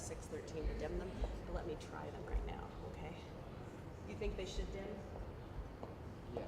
6:13 to dim them, but let me try them right now, okay? You think they should dim? Yes.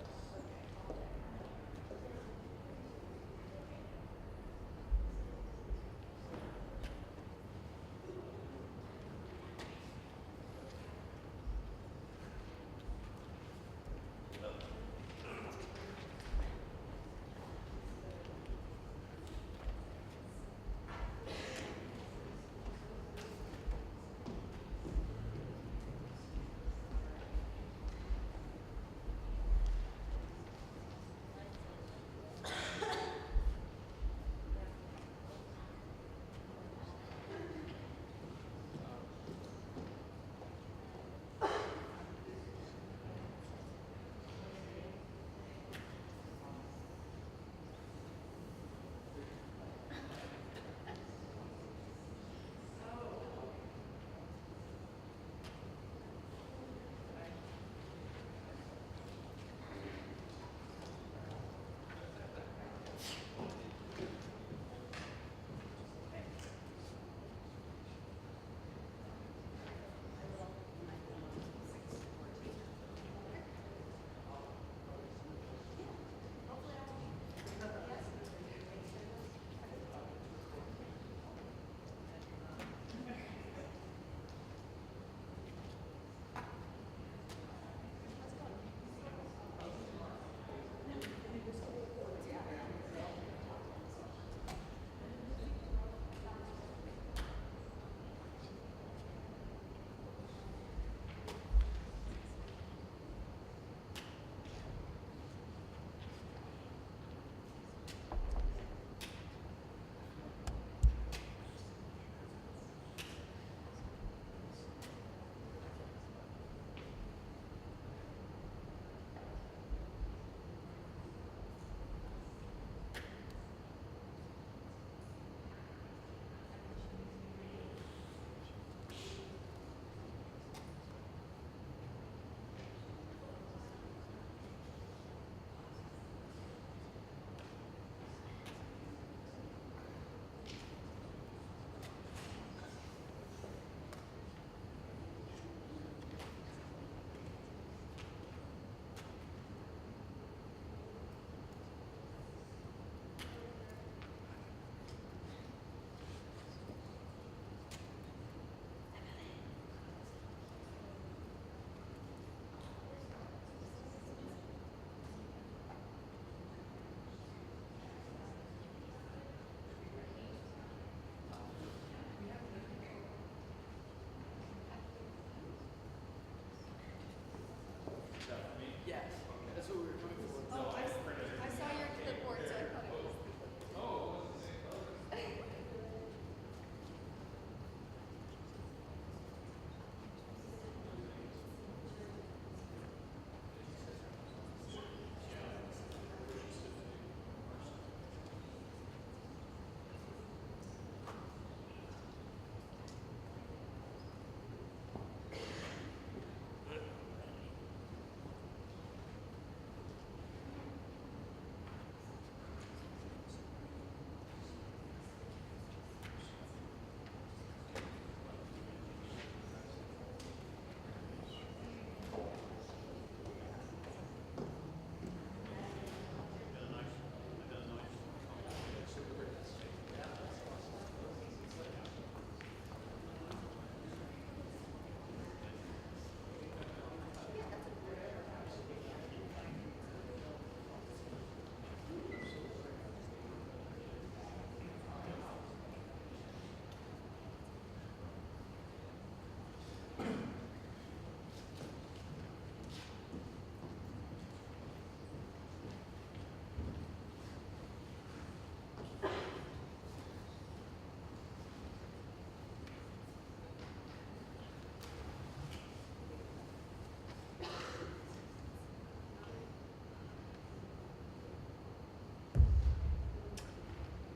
Yes, that's what we were trying for. Oh, I saw your clipboard, so I thought it was.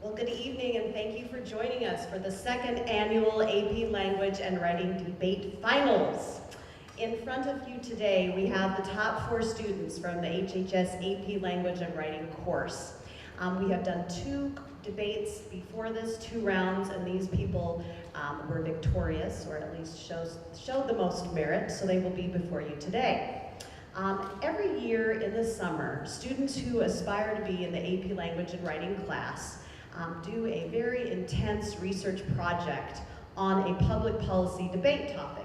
Well, good evening and thank you for joining us for the second annual AP Language and Writing Debate Finals. In front of you today, we have the top 4 students from the HHS AP Language and Writing course. We have done 2 debates before this, 2 rounds, and these people were victorious, or at least showed the most merit, so they will be before you today. Every year in the summer, students who aspire to be in the AP Language and Writing class do a very intense research project on a public policy debate topic.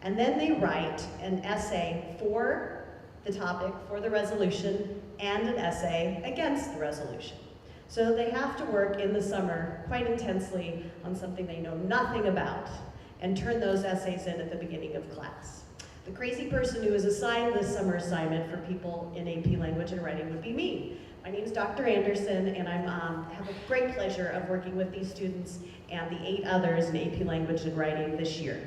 And then they write an essay for the topic, for the resolution, and an essay against the resolution. So they have to work in the summer quite intensely on something they know nothing about and turn those essays in at the beginning of class. The crazy person who is assigned this summer assignment for people in AP Language and Writing would be me. My name is Dr. Anderson, and I have a great pleasure of working with these students and the 8 others in AP Language and Writing this year.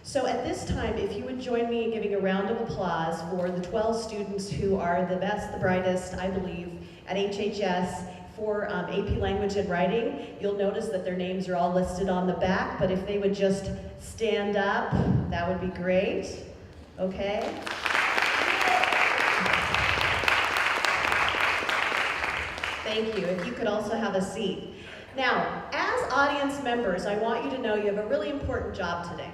So at this time, if you would join me in giving a round of applause for the 12 students who are the best, the brightest, I believe, at HHS for AP Language and Writing. You'll notice that their names are all listed on the back, but if they would just stand up, that would be great. Okay? Thank you. If you could also have a seat. Now, as audience members, I want you to know you have a really important job today.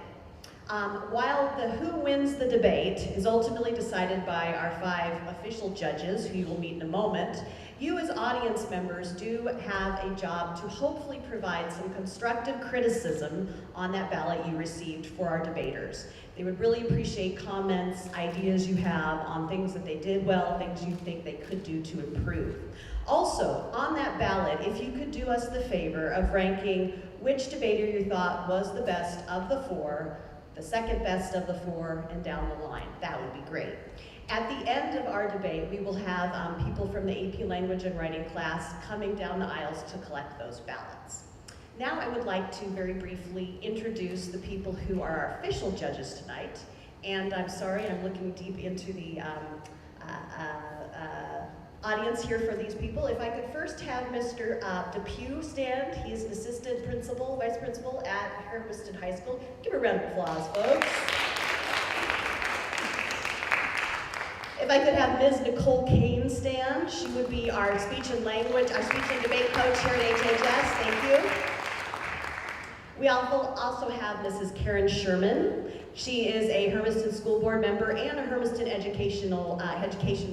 While the who wins the debate is ultimately decided by our 5 official judges, who you will meet in a moment, you as audience members do have a job to hopefully provide some constructive criticism on that ballot you received for our debaters. They would really appreciate comments, ideas you have on things that they did well, things you think they could do to improve. Also, on that ballot, if you could do us the favor of ranking which debater you thought was the best of the 4, the second best of the 4, and down the line, that would be great. At the end of our debate, we will have people from the AP Language and Writing class coming down the aisles to collect those ballots. Now I would like to very briefly introduce the people who are our official judges tonight. And I'm sorry, I'm looking deep into the audience here for these people. If I could first have Mr. Depew stand. He is an assistant principal, vice principal at Hermiston High School. Give a round of applause, folks. If I could have Ms. Nicole Kane stand. She would be our speech and debate coach here at HHS. Thank you. We also have Mrs. Karen Sherman. She is a Hermiston School Board member and a Hermiston Education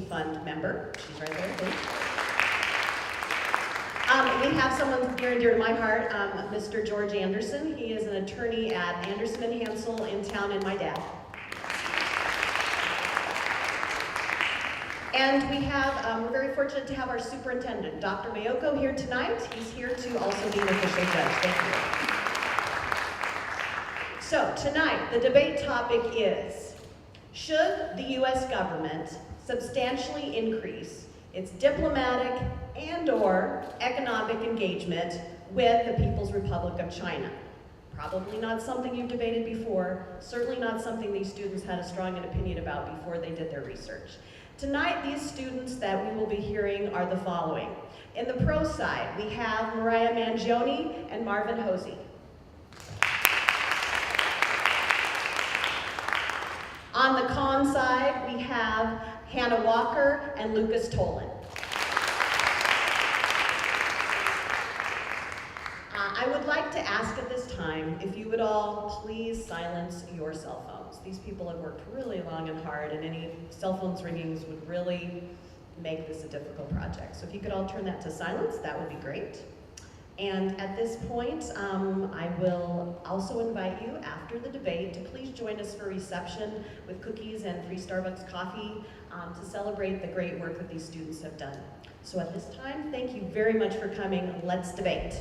Fund member. She's right there, thanks. We have someone near and dear to my heart, Mr. George Anderson. He is an attorney at Anderson & Hansel in town, and my dad. And we have, we're very fortunate to have our superintendent, Dr. Mayoko, here tonight. He's here to also be an official judge. Thank you. So tonight, the debate topic is, should the U.S. government substantially increase its diplomatic and/or economic engagement with the People's Republic of China? Probably not something you've debated before, certainly not something these students had a strong opinion about before they did their research. Tonight, these students that we will be hearing are the following. In the pro side, we have Mariah Mangione and Marvin Hosey. On the con side, we have Hannah Walker and Lucas Tolan. I would like to ask at this time if you would all please silence your cell phones. These people have worked really long and hard, and any cell phones ringings would really make this a difficult project. So if you could all turn that to silence, that would be great. And at this point, I will also invite you after the debate to please join us for a reception with cookies and free Starbucks coffee to celebrate the great work that these students have done. So at this time, thank you very much for coming. Let's debate.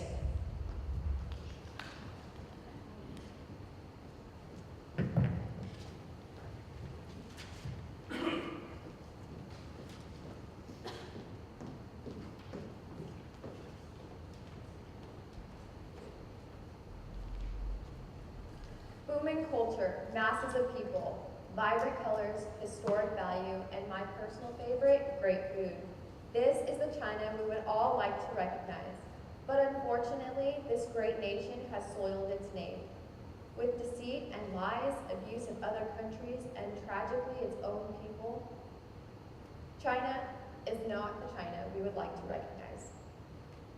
Booming culture, masses of people, vibrant colors, historic value, and my personal favorite, great food. This is the China we would all like to recognize. But unfortunately, this great nation has soiled its name. With deceit and lies, abuse of other countries, and tragically its own people, China is not the China we would like to recognize.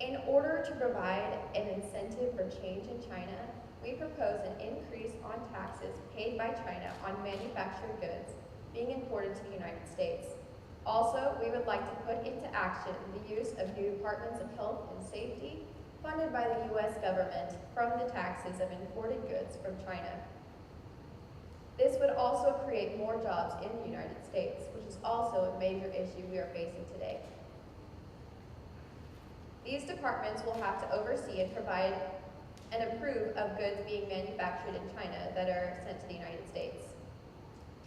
In order to provide an incentive for change in China, we propose an increase on taxes paid by China on manufactured goods being imported to the United States. Also, we would like to put into action the use of new departments of health and safety funded by the U.S. government from the taxes of imported goods from China. This would also create more jobs in the United States, which is also a major issue we are facing today. These departments will have to oversee and provide and approve of goods being manufactured in China that are sent to the United States.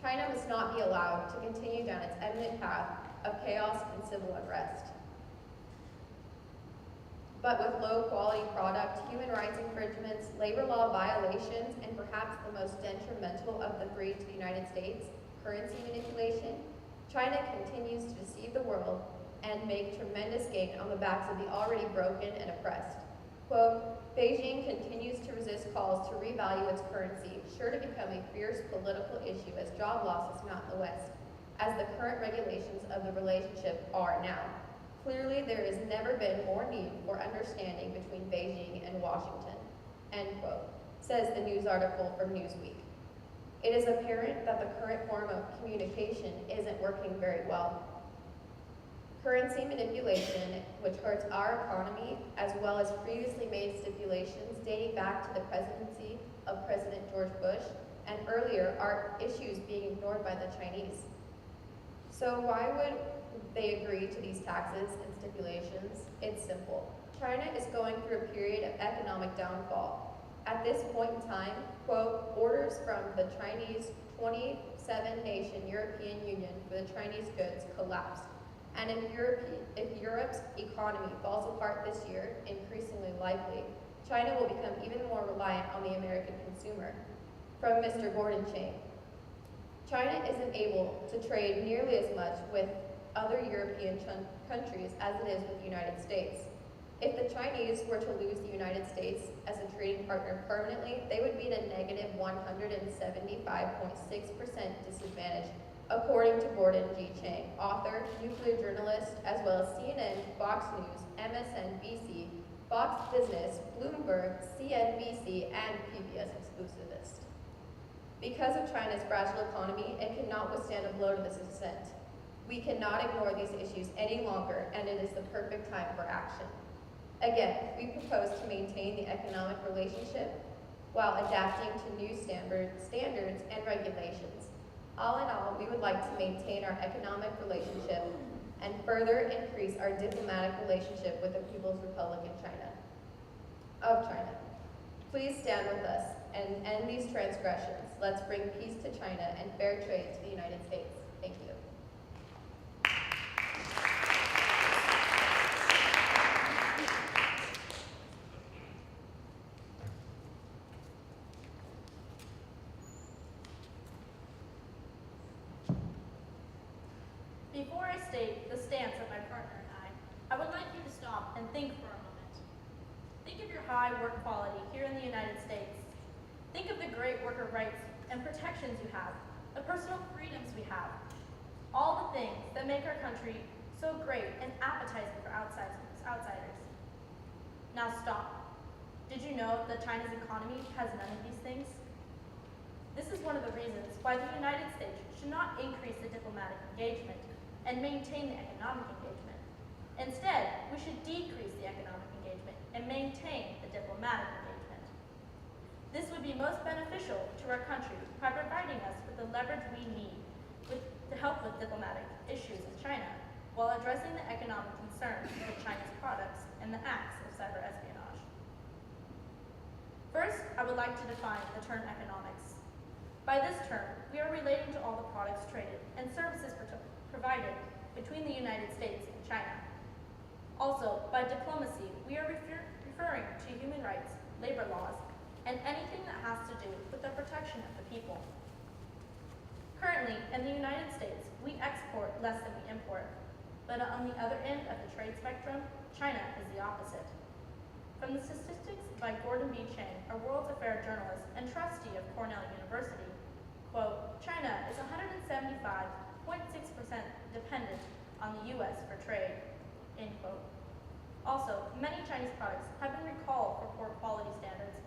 China must not be allowed to continue down its eminent path of chaos and civil unrest. But with low quality product, human rights infringements, labor law violations, and perhaps the most detrimental of the three to the United States, currency manipulation, China continues to deceive the world and make tremendous gain on the backs of the already broken and oppressed. Quote, Beijing continues to resist calls to revalue its currency, sure to become a fierce political issue as job losses mount in the West, as the current regulations of the relationship are now. Clearly, there has never been more need for understanding between Beijing and Washington, end quote, says the news article from Newsweek. It is apparent that the current form of communication isn't working very well. Currency manipulation, which hurts our economy, as well as previously made stipulations dating back to the presidency of President George Bush, and earlier are issues being ignored by the Chinese. So why would they agree to these taxes and stipulations? It's simple. China is going through a period of economic downfall. At this point in time, quote, orders from the Chinese 27-nation European Union for the Chinese goods collapsed. And if Europe's economy falls apart this year, increasingly likely, China will become even more reliant on the American consumer. From Mr. Gordon Chang, China isn't able to trade nearly as much with other European countries as it is with the United States. If the Chinese were to lose the United States as a trading partner permanently, they would be at a negative 175.6% disadvantage, according to Gordon G. Chang, author, nuclear journalist, as well as CNN, Fox News, MSNBC, Fox Business, Bloomberg, CNBC, and PBS exclusivist. Because of China's fragile economy, it cannot withstand a blow to this extent. We cannot ignore these issues any longer, and it is the perfect time for action. Again, we propose to maintain the economic relationship while adapting to new standards and regulations. All in all, we would like to maintain our economic relationship and further increase our diplomatic relationship with the People's Republic of China. Please stand with us and end these transgressions. Let's bring peace to China and fair trade to the United States. Thank you. Before I state the stance of my partner and I would like you to stop and think for a moment. Think of your high work quality here in the United States. Think of the great worker rights and protections you have, the personal freedoms we have, all the things that make our country so great and appetizing for outsiders. Now stop. Did you know that China's economy has none of these things? This is one of the reasons why the United States should not increase the diplomatic engagement and maintain the economic engagement. Instead, we should decrease the economic engagement and maintain the diplomatic engagement. This would be most beneficial to our country by providing us with the leverage we need to help with diplomatic issues with China, while addressing the economic concerns with China's products and the acts of cyber espionage. First, I would like to define the term economics. By this term, we are relating to all the products traded and services provided between the United States and China. Also, by diplomacy, we are referring to human rights, labor laws, and anything that has to do with the protection of the people. Currently, in the United States, we export less than we import, but on the other end of the trade spectrum, China is the opposite. From the statistics by Gordon B. Chang, a World Affairs journalist and trustee of Cornell University, quote, China is 175.6% dependent on the U.S. for trade, end quote. Also, many Chinese products have been recalled for poor quality standards.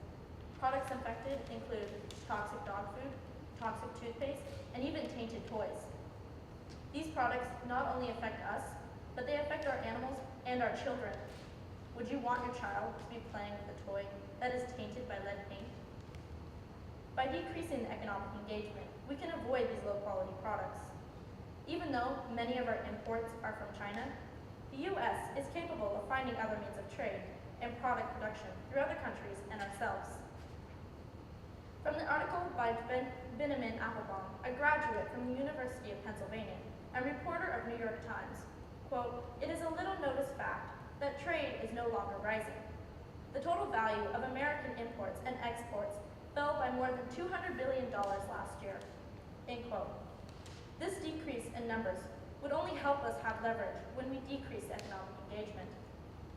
Products infected include toxic dog food, toxic toothpaste, and even tainted toys. These products not only affect us, but they affect our animals and our children. Would you want your child to be playing with a toy that is tainted by lead paint? By decreasing the economic engagement, we can avoid these low-quality products. Even though many of our imports are from China, the U.S. is capable of finding other means of trade and product production through other countries and ourselves. From the article by Benjamin Applebaum, a graduate from the University of Pennsylvania and reporter of New York Times, quote, "It is a little noticed fact that trade is no longer rising. The total value of American imports and exports fell by more than $200 billion last year," end quote. This decrease in numbers would only help us have leverage when we decrease economic engagement.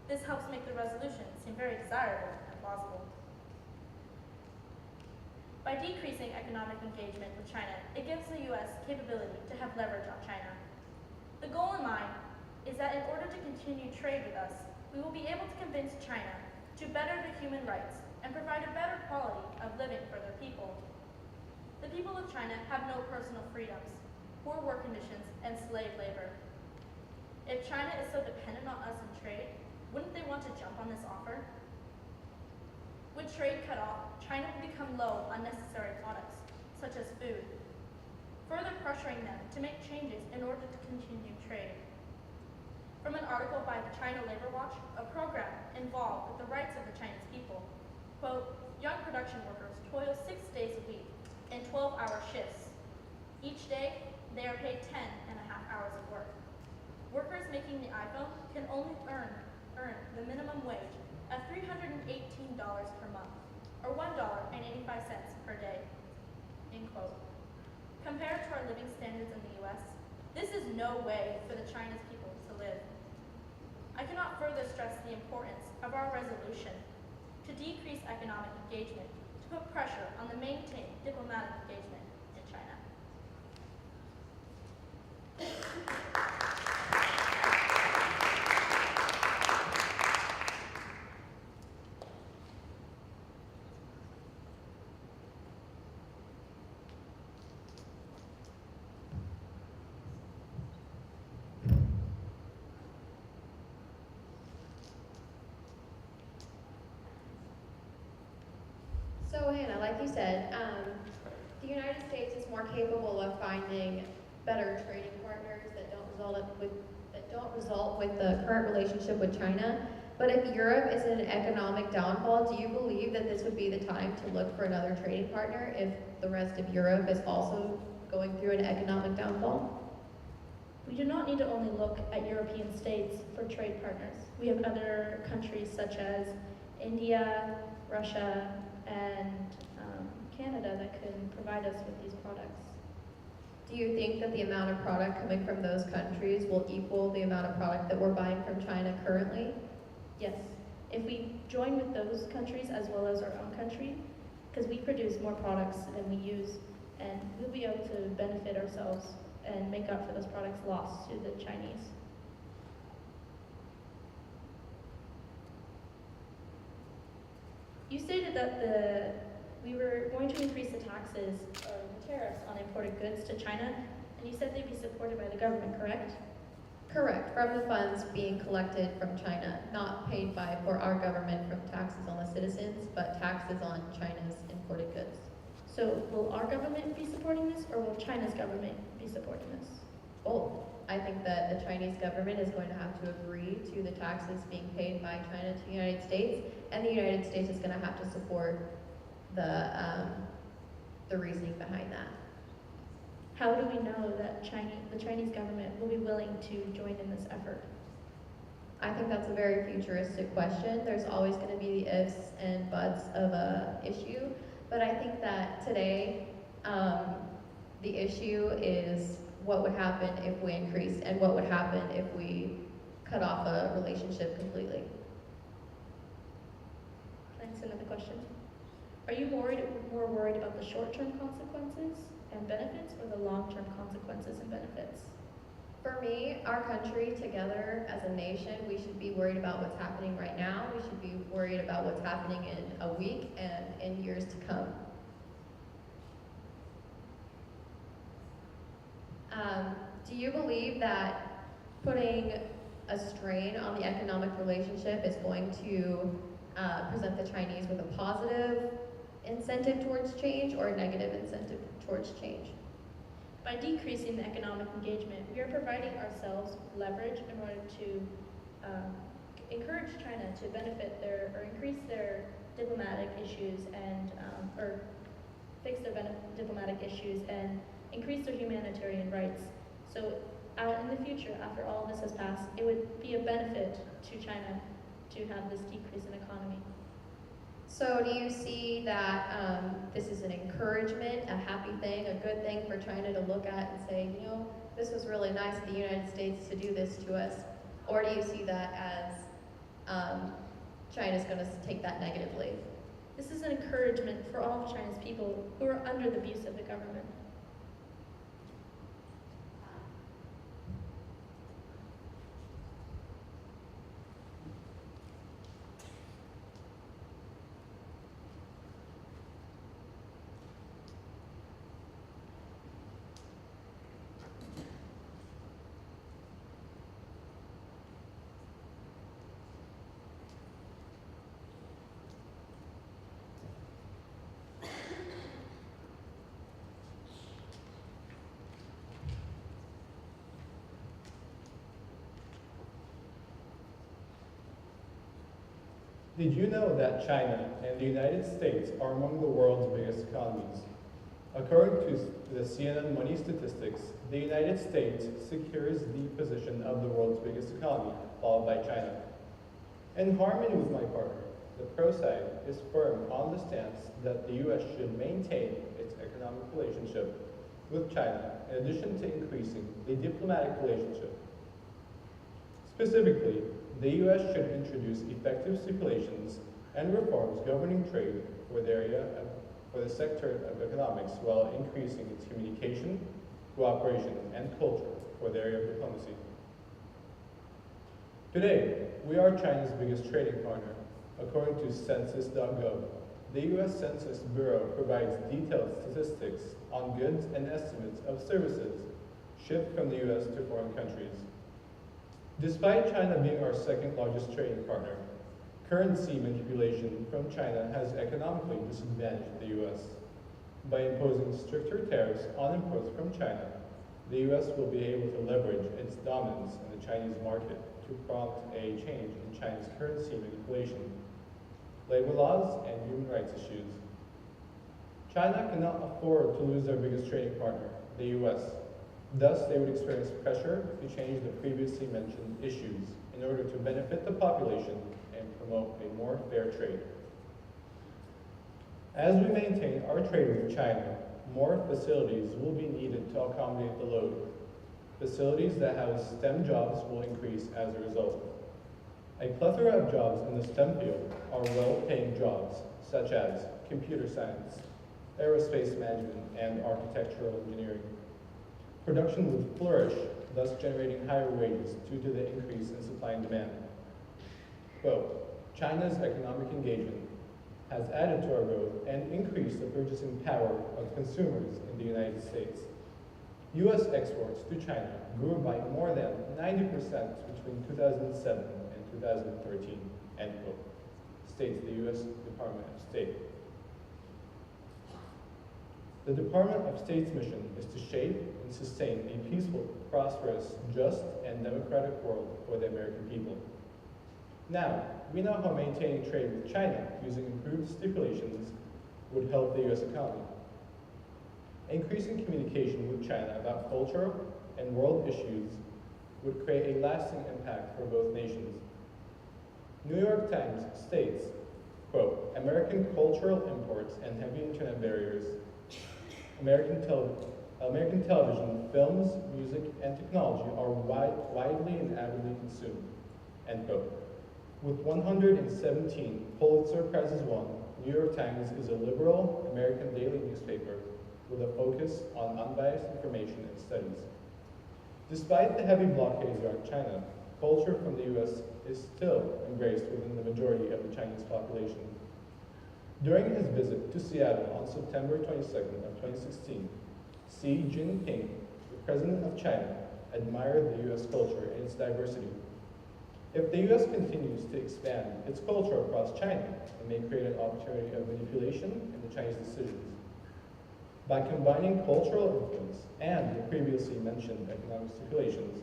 This helps make the resolution seem very desirable and plausible. By decreasing economic engagement with China, it gives the U.S. capability to have leverage on China. The goal in mind is that in order to continue trade with us, we will be able to convince China to better their human rights and provide a better quality of living for their people. The people of China have no personal freedoms, poor work conditions, and slave labor. If China is so dependent on us in trade, wouldn't they want to jump on this offer? With trade cut off, China will become low on necessary products, such as food, further pressuring them to make changes in order to continue trade. From an article by the China Labor Watch, a program involved with the rights of the Chinese people, quote, "Young production workers toil 6 days a week in 12-hour shifts. Each day, they are paid 10.5 hours of work. Workers making the iPhone can only earn the minimum wage of $318 per month, or $1.85 per day," end quote. Compared to our living standards in the U.S., this is no way for the Chinese people to live. I cannot further stress the importance of our resolution to decrease economic engagement, to put pressure on the maintained diplomatic engagement in China. So Hannah, like you said, the United States is more capable of finding better trading partners that don't result with the current relationship with China. But if Europe is in an economic downfall, do you believe that this would be the time to look for another trading partner if the rest of Europe is also going through an economic downfall? We do not need to only look at European states for trade partners. We have other countries such as India, Russia, and Canada that can provide us with these products. Do you think that the amount of product coming from those countries will equal the amount of product that we're buying from China currently? Yes, if we join with those countries as well as our own country, because we produce more products than we use, and we'll be able to benefit ourselves and make up for those products lost to the Chinese. You stated that we were going to increase the taxes or the tariffs on imported goods to China, and you said they'd be supported by the government, correct? Correct, from the funds being collected from China, not paid by for our government from taxes on the citizens, but taxes on China's imported goods. So will our government be supporting this, or will China's government be supporting this? Both. I think that the Chinese government is going to have to agree to the taxes being paid by China to the United States, and the United States is going to have to support the reasoning behind that. How do we know that the Chinese government will be willing to join in this effort? I think that's a very futuristic question. There's always going to be the ifs and buts of a issue, but I think that today the issue is what would happen if we increased and what would happen if we cut off a relationship completely. Thanks. Another question. Are you more worried about the short-term consequences and benefits or the long-term consequences and benefits? For me, our country together as a nation, we should be worried about what's happening right now. We should be worried about what's happening in a week and in years to come. Do you believe that putting a strain on the economic relationship is going to present the Chinese with a positive incentive towards change or a negative incentive towards change? By decreasing the economic engagement, we are providing ourselves leverage in order to encourage China to benefit or increase their diplomatic issues and or fix their diplomatic issues and increase their humanitarian rights. So in the future, after all of this has passed, it would be a benefit to China to have this decrease in economy. So do you see that this is an encouragement, a happy thing, a good thing for China to look at and say, you know, this was really nice of the United States to do this to us? Or do you see that as China's going to take that negatively? This is an encouragement for all of China's people who are under the abuse of the government. Did you know that China and the United States are among the world's biggest economies? According to the CNN Money Statistics, the United States secures the position of the world's biggest economy, followed by China. In harmony with my partner, the pro side is firm on the stance that the U.S. should maintain its economic relationship with China in addition to increasing the diplomatic relationship. Specifically, the U.S. should introduce effective stipulations and reforms governing trade for the sector of economics while increasing its communication, cooperation, and culture for the area of diplomacy. Today, we are China's biggest trading partner. According to Census.gov, the U.S. Census Bureau provides detailed statistics on goods and estimates of services shipped from the U.S. to foreign countries. Despite China being our second largest trading partner, currency manipulation from China has economically disadvantaged the U.S. By imposing stricter tariffs on imports from China, the U.S. will be able to leverage its dominance in the Chinese market to prompt a change in China's currency manipulation, labor laws, and human rights issues. China cannot afford to lose their biggest trading partner, the U.S. Thus, they would experience pressure to change the previously mentioned issues in order to benefit the population and promote a more fair trade. As we maintain our trade with China, more facilities will be needed to accommodate the load. Facilities that house STEM jobs will increase as a result. A plethora of jobs in the STEM field are well-paying jobs, such as computer science, aerospace management, and architectural engineering. Production would flourish, thus generating higher wages due to the increase in supply and demand. Quote, China's economic engagement has added to our growth and increased the purchasing power of consumers in the United States. U.S. exports to China grew by more than 90% between 2007 and 2013, end quote, states the U.S. Department of State. The Department of State's mission is to shape and sustain a peaceful, prosperous, just, and democratic world for the American people. Now, we know how maintaining trade with China using improved stipulations would help the U.S. economy. Increasing communication with China about cultural and world issues would create a lasting impact for both nations. New York Times states, quote, American cultural imports and heavy internet barriers, American television, films, music, and technology are widely and avidly consumed, end quote. With 117 Pulitzer Prizes won, New York Times is a liberal American daily newspaper with a focus on unbiased information and studies. Despite the heavy blockades around China, culture from the US is still embraced within the majority of the Chinese population. During his visit to Seattle on September 22nd of 2016, Xi Jinping, the president of China, admired the US culture and its diversity. If the US continues to expand its culture across China, it may create an opportunity of manipulation in the Chinese decisions. By combining cultural influence and the previously mentioned economic stipulations,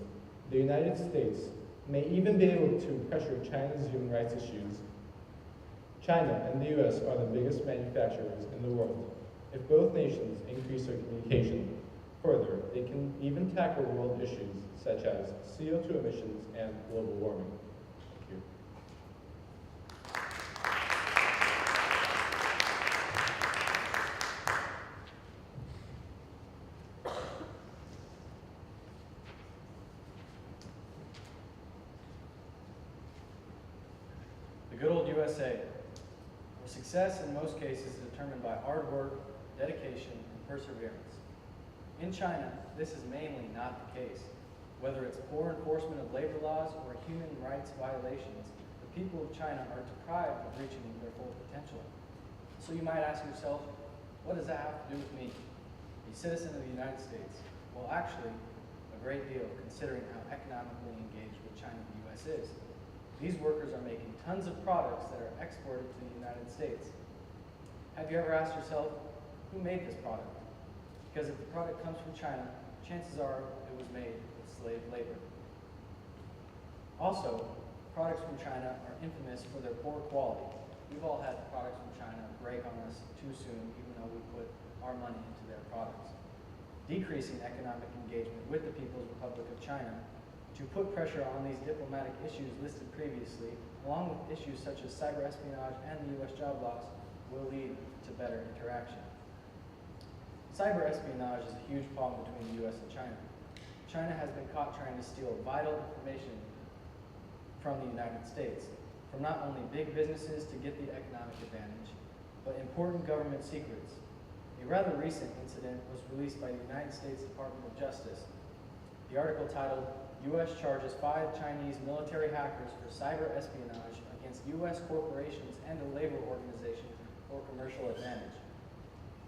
the United States may even be able to pressure China's human rights issues. China and the US are the biggest manufacturers in the world. If both nations increase their communication further, they can even tackle world issues such as CO2 emissions and global warming. Thank you. The good old USA, where success in most cases is determined by hard work, dedication, and perseverance. In China, this is mainly not the case. Whether it's poor enforcement of labor laws or human rights violations, the people of China are deprived of reaching their full potential. So you might ask yourself, what does that have to do with me, a citizen of the United States? Well, actually, a great deal, considering how economically engaged with China the U.S. is. These workers are making tons of products that are exported to the United States. Have you ever asked yourself, who made this product? Because if the product comes from China, chances are it was made with slave labor. Also, products from China are infamous for their poor quality. We've all had products from China break on us too soon, even though we put our money into their products. Decreasing economic engagement with the People's Republic of China to put pressure on these diplomatic issues listed previously, along with issues such as cyber espionage and the U.S. job loss, will lead to better interaction. Cyber espionage is a huge problem between the U.S. and China. China has been caught trying to steal vital information from the United States, from not only big businesses to get the economic advantage, but important government secrets. A rather recent incident was released by the United States Department of Justice. The article titled, U.S. charges 5 Chinese military hackers for cyber espionage against U.S. corporations and a labor organization for commercial advantage,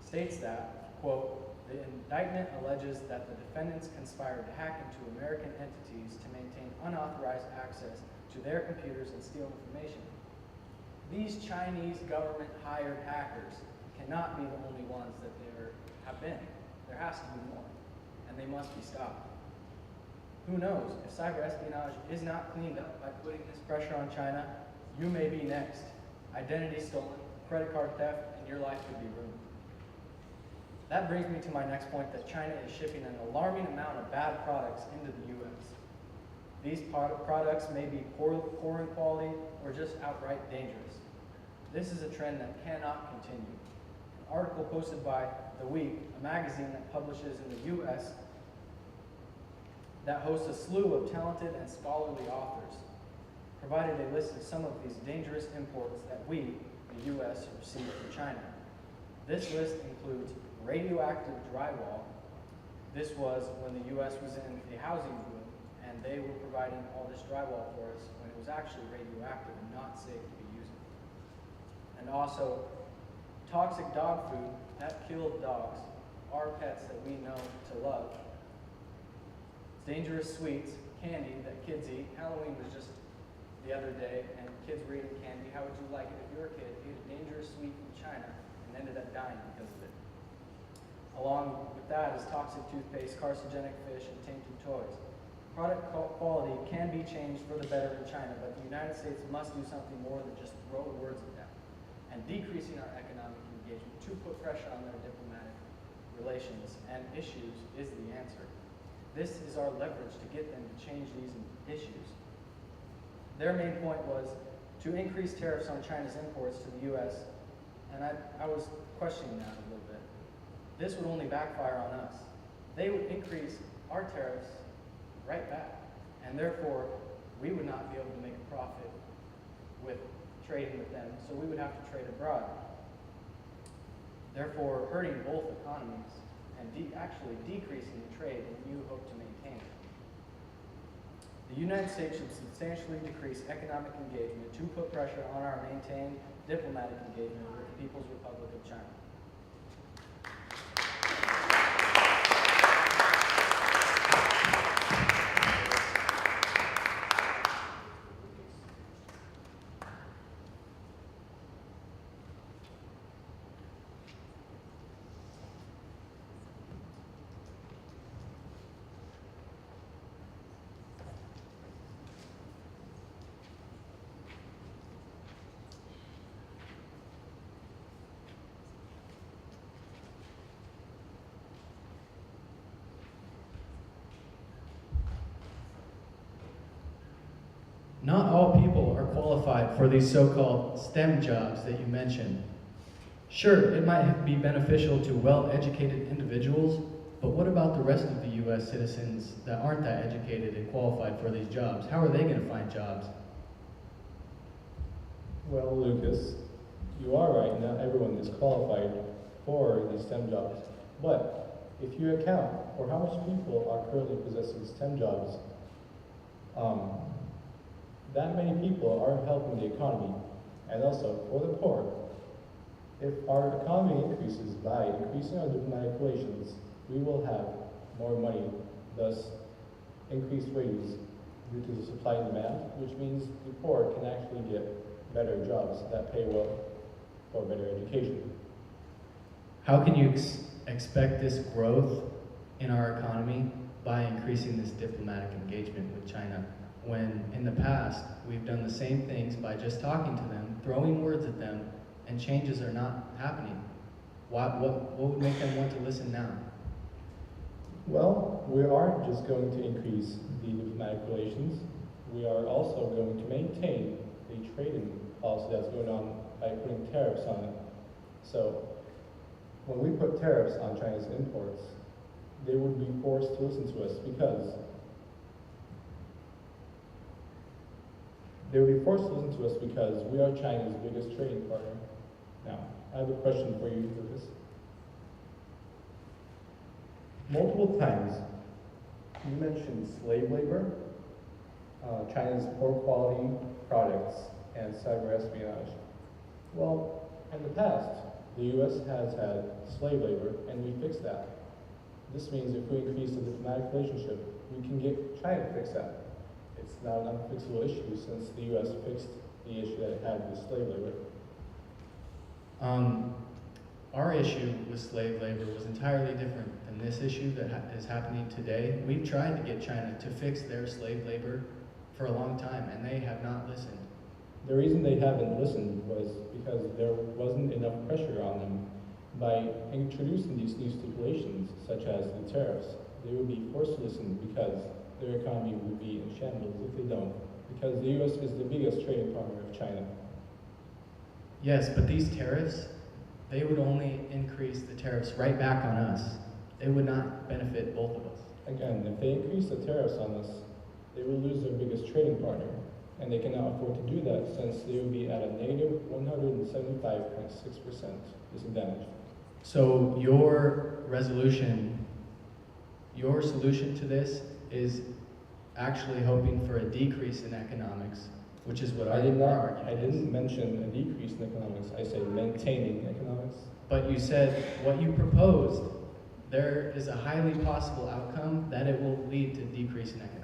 states that, quote, the indictment alleges that the defendants conspired to hack into American entities to maintain unauthorized access to their computers and steal information. These Chinese government-hired hackers cannot be the only ones that there have been. There has to be more, and they must be stopped. Who knows, if cyber espionage is not cleaned up by putting this pressure on China, you may be next. Identity stolen, credit card theft, and your life could be ruined. That brings me to my next point, that China is shipping an alarming amount of bad products into the U.S. These products may be poor in quality or just outright dangerous. This is a trend that cannot continue. An article posted by The Week, a magazine that publishes in the U.S., that hosts a slew of talented and scholarly authors, provided a list of some of these dangerous imports that we, the U.S., receive from China. This list includes radioactive drywall. This was when the U.S. was in a housing boom, and they were providing all this drywall for us when it was actually radioactive and not safe to be using. And also, toxic dog food that killed dogs, our pets that we know to love. Dangerous sweets, candy that kids eat. Halloween was just the other day, and kids were eating candy. How would you like it if your kid ate a dangerous sweet from China and ended up dying because of it? Along with that is toxic toothpaste, carcinogenic fish, and tainted toys. Product quality can be changed for the better in China, but the United States must do something more than just throw words at them. And decreasing our economic engagement to put pressure on their diplomatic relations and issues is the answer. This is our leverage to get them to change these issues. Their main point was to increase tariffs on China's imports to the U.S., and I was questioning that a little bit. This would only backfire on us. They would increase our tariffs right back, and therefore we would not be able to make a profit with trading with them, so we would have to trade abroad, therefore hurting both economies and actually decreasing the trade that you hope to maintain. The United States should substantially decrease economic engagement to put pressure on our maintained diplomatic engagement with the People's Republic of China. Not all people are qualified for these so-called STEM jobs that you mentioned. Sure, it might be beneficial to well-educated individuals, but what about the rest of the U.S. citizens that aren't that educated and qualified for these jobs? How are they going to find jobs? Well, Lucas, you are right, not everyone is qualified for these STEM jobs. But if you account for how much people are currently possessing STEM jobs, that many people are helping the economy, and also for the poor. If our economy increases by increasing our diplomatic relations, we will have more money, thus increased wages due to the supply and demand, which means the poor can actually get better jobs that pay well for better education. How can you expect this growth in our economy by increasing this diplomatic engagement with China, when in the past we've done the same things by just talking to them, throwing words at them, and changes are not happening? What would make them want to listen now? Well, we aren't just going to increase the diplomatic relations, we are also going to maintain the trading policy that's going on by putting tariffs on it. So, when we put tariffs on China's imports, they would be forced to listen to us because we are China's biggest trading partner. Now, I have a question for you, Lucas. Multiple times, you mentioned slave labor, China's poor quality products, and cyber espionage. Well, in the past, the U.S. has had slave labor, and we fixed that. This means if we increase the diplomatic relationship, we can get China to fix that. It's not an unfixable issue since the U.S. fixed the issue that it had with slave labor. Our issue with slave labor was entirely different than this issue that is happening today. We've tried to get China to fix their slave labor for a long time, and they have not listened. The reason they haven't listened was because there wasn't enough pressure on them. By introducing these new stipulations, such as the tariffs, they would be forced to listen because their economy would be in shambles if they don't. Because the U.S. is the biggest trading partner of China. Yes, but these tariffs, they would only increase the tariffs right back on us. They would not benefit both of us. Again, if they increase the tariffs on us, they will lose their biggest trading partner. And they cannot afford to do that since they will be at a negative 175.6% disadvantage. So your solution to this is actually hoping for a decrease in economics, which is what our argument I didn't mention a decrease in economics. I said maintaining economics. But you said what you proposed, there is a highly possible outcome that it will lead to decrease in economics.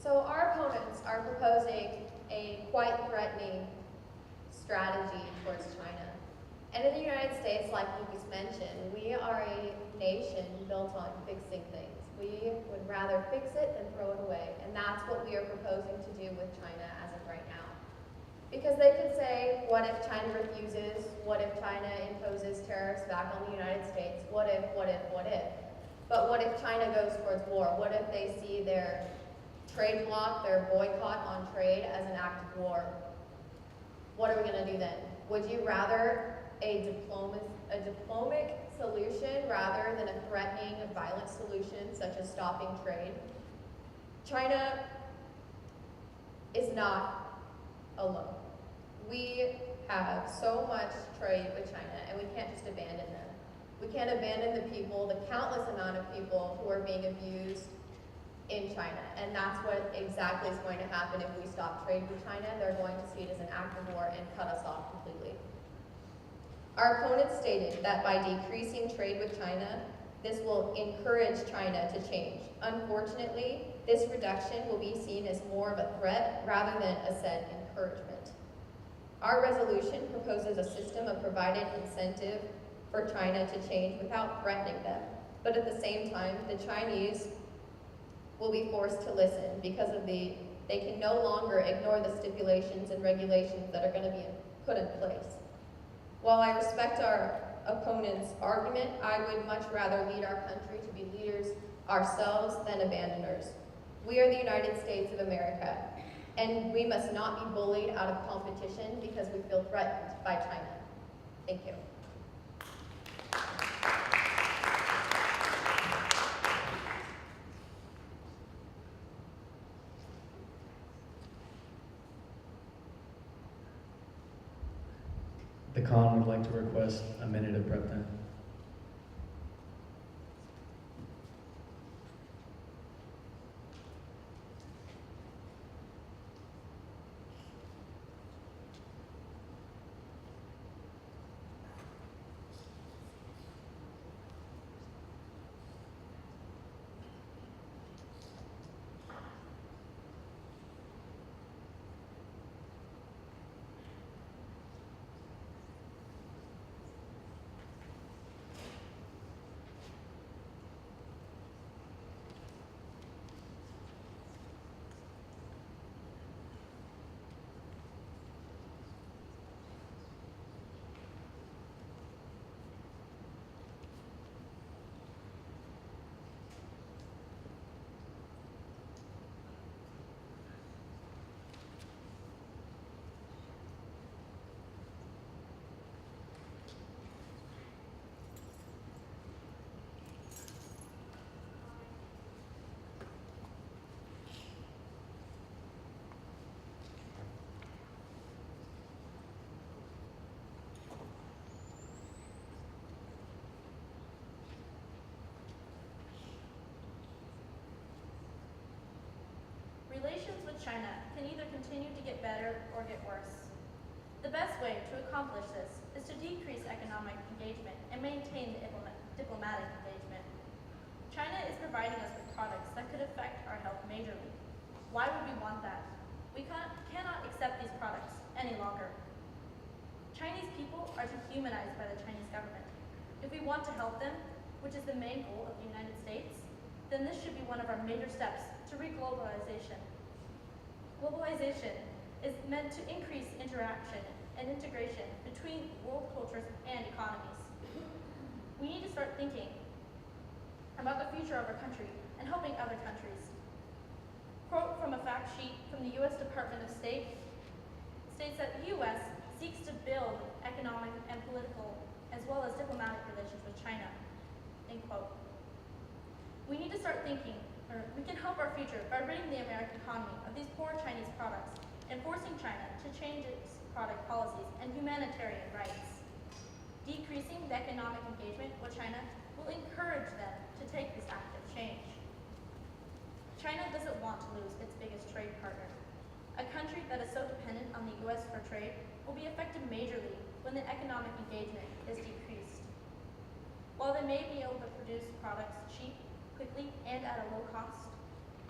So our opponents are proposing a quite threatening strategy towards China. And in the United States, like Lucas mentioned, we are a nation built on fixing things. We would rather fix it than throw it away. And that's what we are proposing to do with China as of right now. Because they could say, what if China refuses? What if China imposes tariffs back on the United States? What if, what if, what if? But what if China goes towards war? What if they see their trade block, their boycott on trade as an act of war? What are we going to do then? Would you rather a diplomatic solution rather than a threatening, violent solution such as stopping trade? China is not alone. We have so much trade with China, and we can't just abandon them. We can't abandon the people, the countless amount of people who are being abused in China. And that's what exactly is going to happen if we stop trade with China. They're going to see it as an act of war and cut us off completely. Our opponents stated that by decreasing trade with China, this will encourage China to change. Unfortunately, this reduction will be seen as more of a threat rather than a said encouragement. Our resolution proposes a system of provided incentive for China to change without threatening them. But at the same time, the Chinese will be forced to listen because they can no longer ignore the stipulations and regulations that are going to be put in place. While I respect our opponent's argument, I would much rather lead our country to be leaders ourselves than abandoners. We are the United States of America, and we must not be bullied out of competition because we feel threatened by China. Thank you. The con would like to request a minute of prep time. Relations with China can either continue to get better or get worse. The best way to accomplish this is to decrease economic engagement and maintain the diplomatic engagement. China is providing us with products that could affect our health majorly. Why would we want that? We cannot accept these products any longer. Chinese people are dehumanized by the Chinese government. If we want to help them, which is the main goal of the United States, then this should be one of our major steps to re-globalization. Globalization is meant to increase interaction and integration between world cultures and economies. We need to start thinking about the future of our country and helping other countries. Quote from a fact sheet from the U.S. Department of State states that the U.S. seeks to build economic and political as well as diplomatic relations with China, end quote. We need to start thinking, or we can help our future by ridding the American economy of these poor Chinese products and forcing China to change its product policies and humanitarian rights. Decreasing the economic engagement with China will encourage them to take this active change. China doesn't want to lose its biggest trade partner. A country that is so dependent on the U.S. for trade will be affected majorly when the economic engagement is decreased. While they may be able to produce products cheap, quickly, and at a low cost,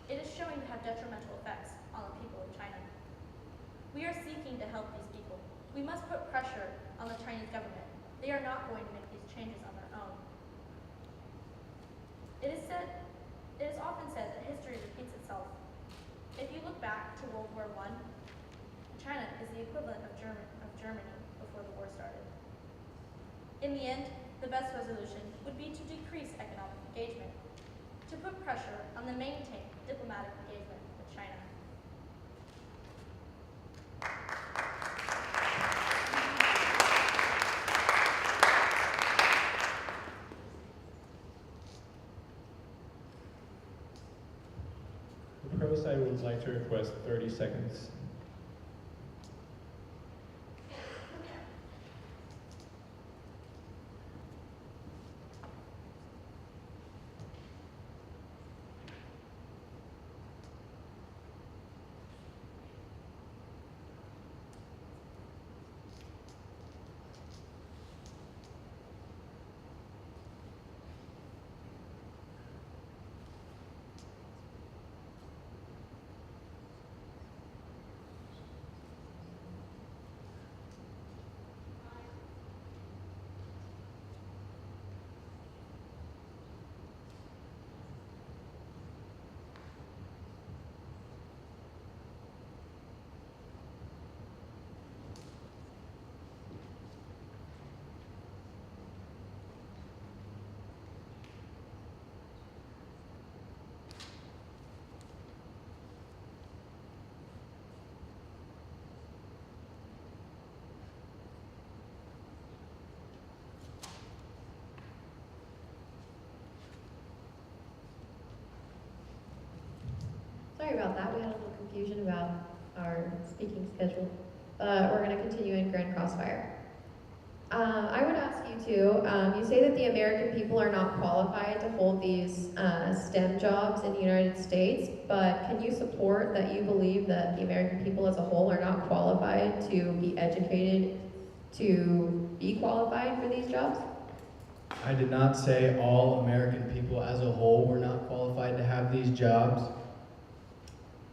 it is showing to have detrimental effects on the people of China. We are seeking to help these people. We must put pressure on the Chinese government. They are not going to make these changes on their own. It is often said that history repeats itself. If you look back to World War I, China is the equivalent of Germany before the war started. In the end, the best resolution would be to decrease economic engagement to put pressure on the maintained diplomatic engagement with China. The pro side would like to request 30 seconds. Sorry about that. We had a little confusion about our speaking schedule. We're going to continue in Grand Crossfire. I would ask you too, you say that the American people are not qualified to hold these STEM jobs in the United States, but can you support that you believe that the American people as a whole are not qualified to be educated to be qualified for these jobs? I did not say all American people as a whole were not qualified to have these jobs.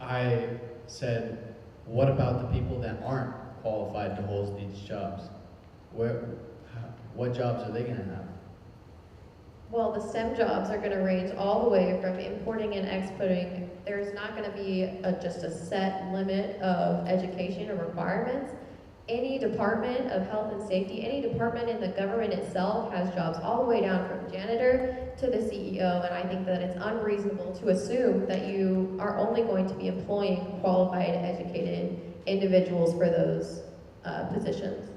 I said, what about the people that aren't qualified to hold these jobs? What jobs are they going to have? Well, the STEM jobs are going to range all the way from importing and exporting. There's not going to be just a set limit of education or requirements. Any department of health and safety, any department in the government itself has jobs all the way down from janitor to the CEO, and I think that it's unreasonable to assume that you are only going to be employing qualified, educated individuals for those positions.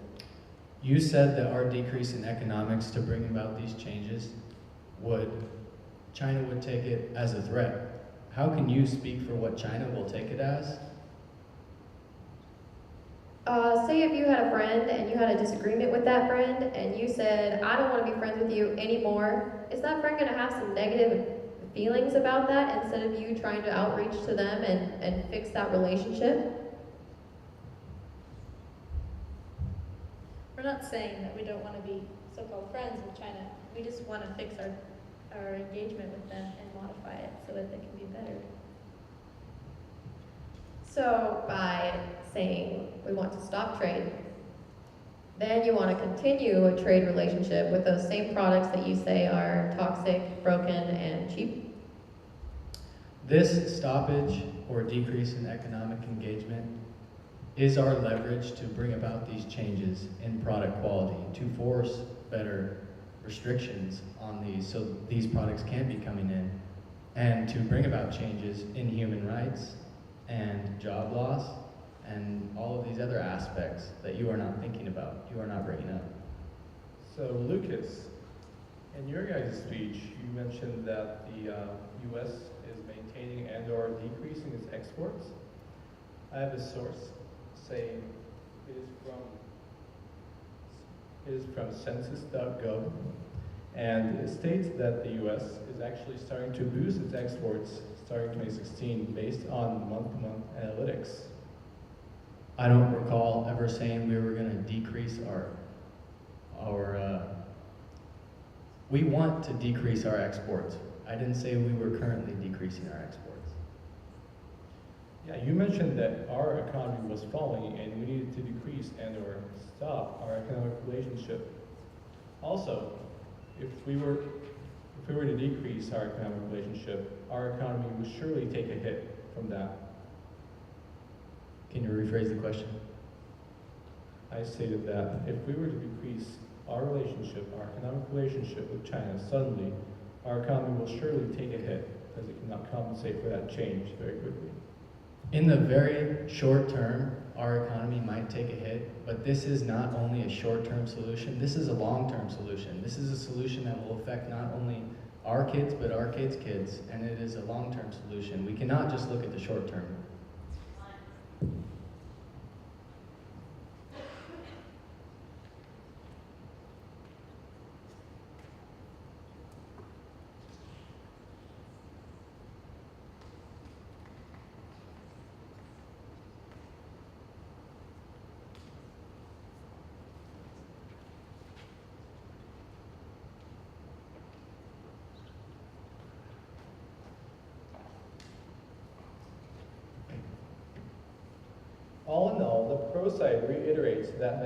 You said that our decrease in economics to bring about these changes China would take it as a threat. How can you speak for what China will take it as? Say if you had a friend and you had a disagreement with that friend and you said, I don't want to be friends with you anymore, is that friend going to have some negative feelings about that instead of you trying to outreach to them and fix that relationship? We're not saying that we don't want to be so-called friends with China. We just want to fix our engagement with them and modify it so that they can be better. So by saying we want to stop trade, then you want to continue a trade relationship with those same products that you say are toxic, broken, and cheap? This stoppage or decrease in economic engagement is our leverage to bring about these changes in product quality, to force better restrictions on these so these products can be coming in, and to bring about changes in human rights and job loss and all of these other aspects that you are not thinking about, you are not bringing up. So Lucas, in your guys' speech, you mentioned that the U.S. is maintaining and or decreasing its exports. I have a source saying it is from census.gov, and it states that the U.S. is actually starting to boost its exports starting 2016 based on month-to-month analytics. I don't recall ever saying we were going to decrease we want to decrease our exports. I didn't say we were currently decreasing our exports. Yeah, you mentioned that our economy was falling and we needed to decrease and or stop our economic relationship. Also, if we were to decrease our economic relationship, our economy would surely take a hit from that. Can you rephrase the question? I stated that if we were to decrease our relationship, our economic relationship with China suddenly, our economy will surely take a hit. because it cannot compensate for that change very quickly. In the very short term, our economy might take a hit, but this is not only a short-term solution, this is a long-term solution. This is a solution that will affect not only our kids, but our kids' kids, and it is a long-term solution. We cannot just look at the short term. All in all, the pro side reiterates that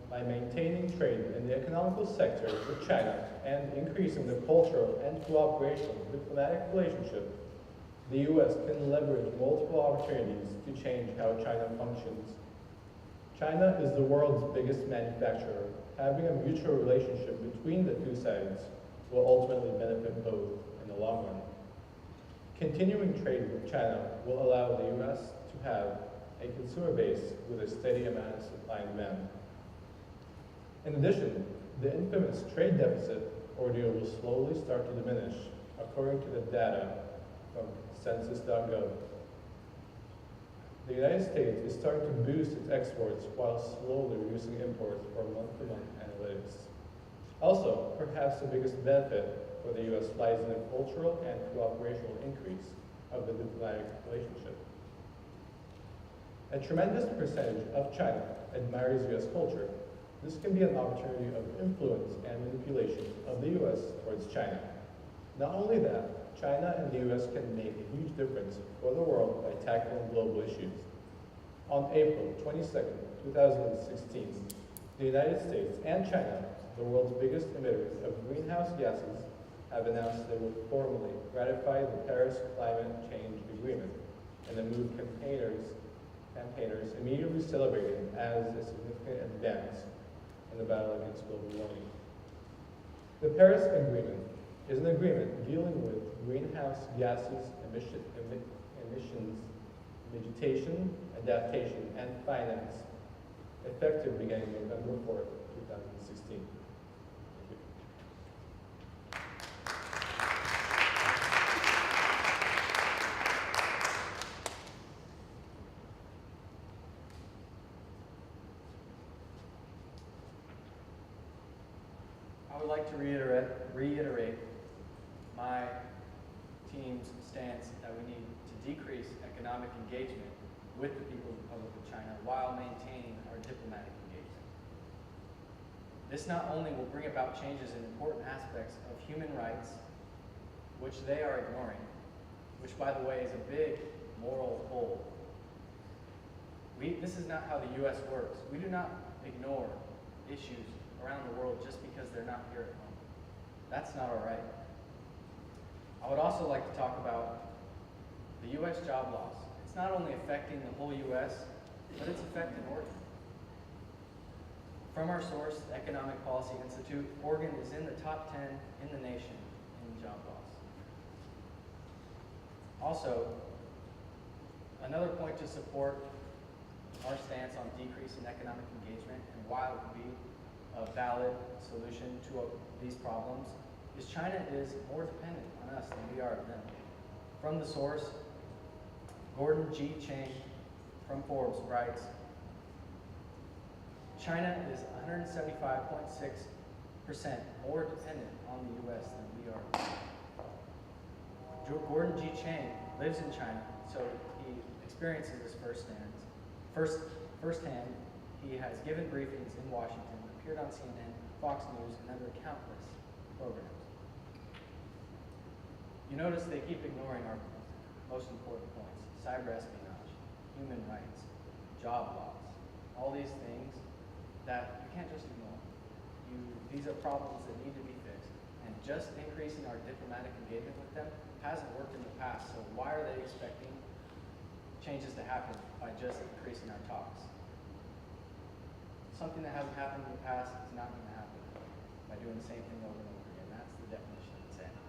by maintaining trade in the economical sector with China and increasing the cultural and cooperational diplomatic relationship, the U.S. can leverage multiple opportunities to change how China functions. China is the world's biggest manufacturer. Having a mutual relationship between the two sides will ultimately benefit both in the long run. Continuing trade with China will allow the U.S. to have a consumer base with a steady amount of supply and demand. In addition, the infamous trade deficit ordeal will slowly start to diminish, according to the data from census.gov. The United States is starting to boost its exports while slowly reducing imports for month-to-month analytics. Also, perhaps the biggest benefit for the U.S. lies in the cultural and cooperational increase of the diplomatic relationship. A tremendous percentage of China admires U.S. culture. This can be an opportunity of influence and manipulation of the U.S. towards China. Not only that, China and the U.S. can make a huge difference for the world by tackling global issues. On April 22nd, 2016, the United States and China, the world's biggest emitters of greenhouse gases, have announced they will formally ratify the Paris Climate Change Agreement, and the move campaigners immediately celebrated as a significant advance in the battle against global warming. The Paris Agreement is an agreement dealing with greenhouse gases, emissions, vegetation, adaptation, and finance, effective beginning November 4th, 2016. Thank you. I would like to reiterate my team's stance that we need to decrease economic engagement with the People's Republic of China while maintaining our diplomatic engagement. This not only will bring about changes in important aspects of human rights, which they are ignoring, which by the way is a big moral hole. This is not how the U.S. works. We do not ignore issues around the world just because they're not here at home. That's not all right. I would also like to talk about the U.S. job loss. It's not only affecting the whole U.S., but it's affecting Oregon. From our source, the Economic Policy Institute, Oregon is in the top 10 in the nation in job loss. Also, another point to support our stance on decreasing economic engagement and why it would be a valid solution to these problems is China is more dependent on us than we are of them. From the source, Gordon G. Chang from Forbes writes, China is 175.6% more dependent on the U.S. than we are. Gordon G. Chang lives in China, so he experiences this firsthand. He has given briefings in Washington, appeared on CNN, Fox News, and other countless programs. You notice they keep ignoring our most important points: cyber espionage, human rights, job loss, all these things that you can't just ignore. These are problems that need to be fixed, and just increasing our diplomatic engagement with them hasn't worked in the past, so why are they expecting changes to happen by just increasing our talks? Something that hasn't happened in the past is not going to happen by doing the same thing over and over again. That's the definition of insanity.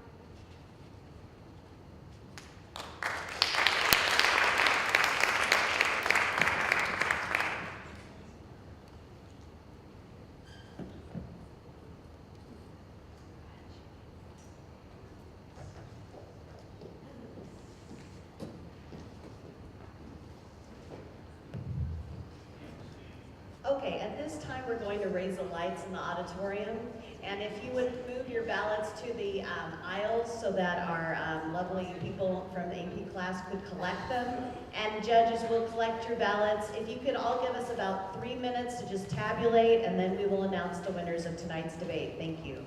Okay, at this time, we're going to raise the lights in the auditorium. And if you would move your ballots to the aisles so that our lovely people from the AP class could collect them. And judges will collect your ballots. If you could all give us about 3 minutes to just tabulate, and then we will announce the winners of tonight's debate. Thank you.